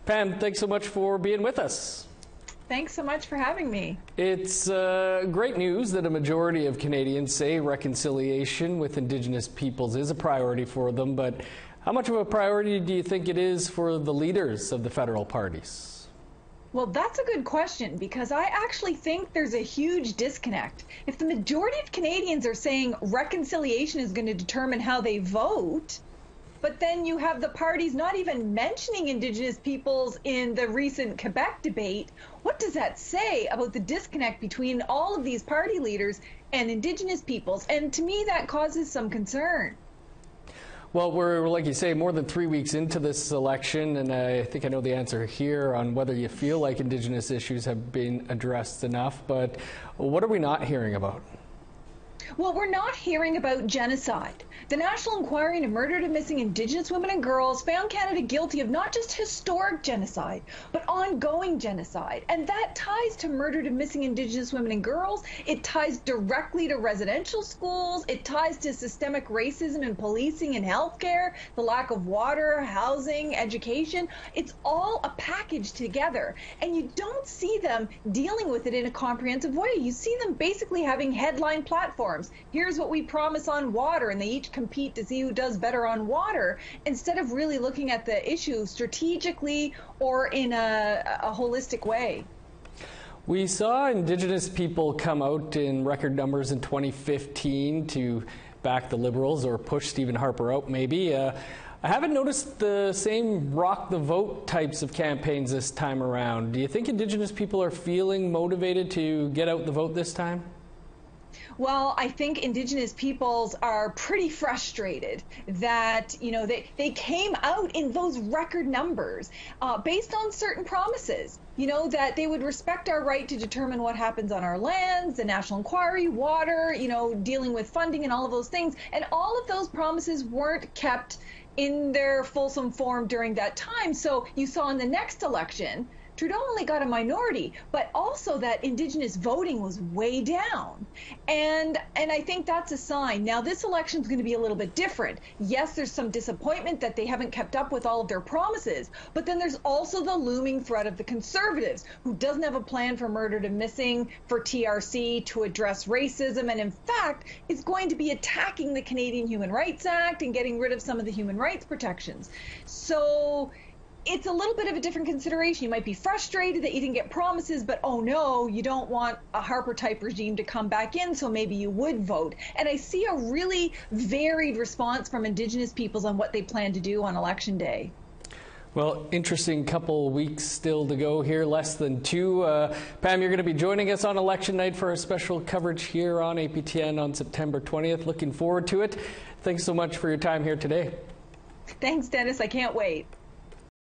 Pam, thanks so much for being with us. Thanks so much for having me. It's great news that a majority of Canadians say reconciliation with Indigenous peoples is a priority for them, but how much of a priority do you think it is for the leaders of the federal parties? Well, that's a good question, because I actually think there's a huge disconnect. If the majority of Canadians are saying reconciliation is going to determine how they vote, but then you have the parties not even mentioning Indigenous peoples in the recent Quebec debate, what does that say about the disconnect between all of these party leaders and Indigenous peoples? And to me, that causes some concern. Well, we're, like you say, more than 3 weeks into this election, and I think I know the answer here on whether you feel like Indigenous issues have been addressed enough, but what are we not hearing about? Well, we're not hearing about genocide. The National Inquiry into Murdered and Missing Indigenous Women and Girls found Canada guilty of not just historic genocide, but ongoing genocide. And that ties to murdered and missing Indigenous women and girls. It ties directly to residential schools. It ties to systemic racism in policing and healthcare, the lack of water, housing, education. It's all a package together. And you don't see them dealing with it in a comprehensive way. You see them basically having headline platforms. Here's what we promise on water, and they each compete to see who does better on water, instead of really looking at the issue strategically or in a holistic way. We saw Indigenous people come out in record numbers in 2015 to back the Liberals or push Stephen Harper out, maybe. I haven't noticed the same rock the vote types of campaigns this time around. Do you think Indigenous people are feeling motivated to get out the vote this time? Well, I think Indigenous peoples are pretty frustrated that, they came out in those record numbers based on certain promises, that they would respect our right to determine what happens on our lands, the National Inquiry, water, dealing with funding and all of those things. And all of those promises weren't kept in their fulsome form during that time. So you saw in the next election, Trudeau only got a minority, but also that Indigenous voting was way down. And I think that's a sign. Now, this election is going to be a little bit different. Yes, there's some disappointment that they haven't kept up with all of their promises, but then there's also the looming threat of the Conservatives, who doesn't have a plan for murdered and missing, for TRC, to address racism, and in fact is going to be attacking the Canadian Human Rights Act and getting rid of some of the human rights protections. So it's a little bit of a different consideration. You might be frustrated that you didn't get promises, but oh no, you don't want a Harper-type regime to come back in, so maybe you would vote. And I see a really varied response from Indigenous peoples on what they plan to do on Election Day. Well, interesting couple weeks still to go here, less than two. Pam, you're going to be joining us on election night for a special coverage here on APTN on September 20th. Looking forward to it. Thanks so much for your time here today. Thanks, Dennis. I can't wait.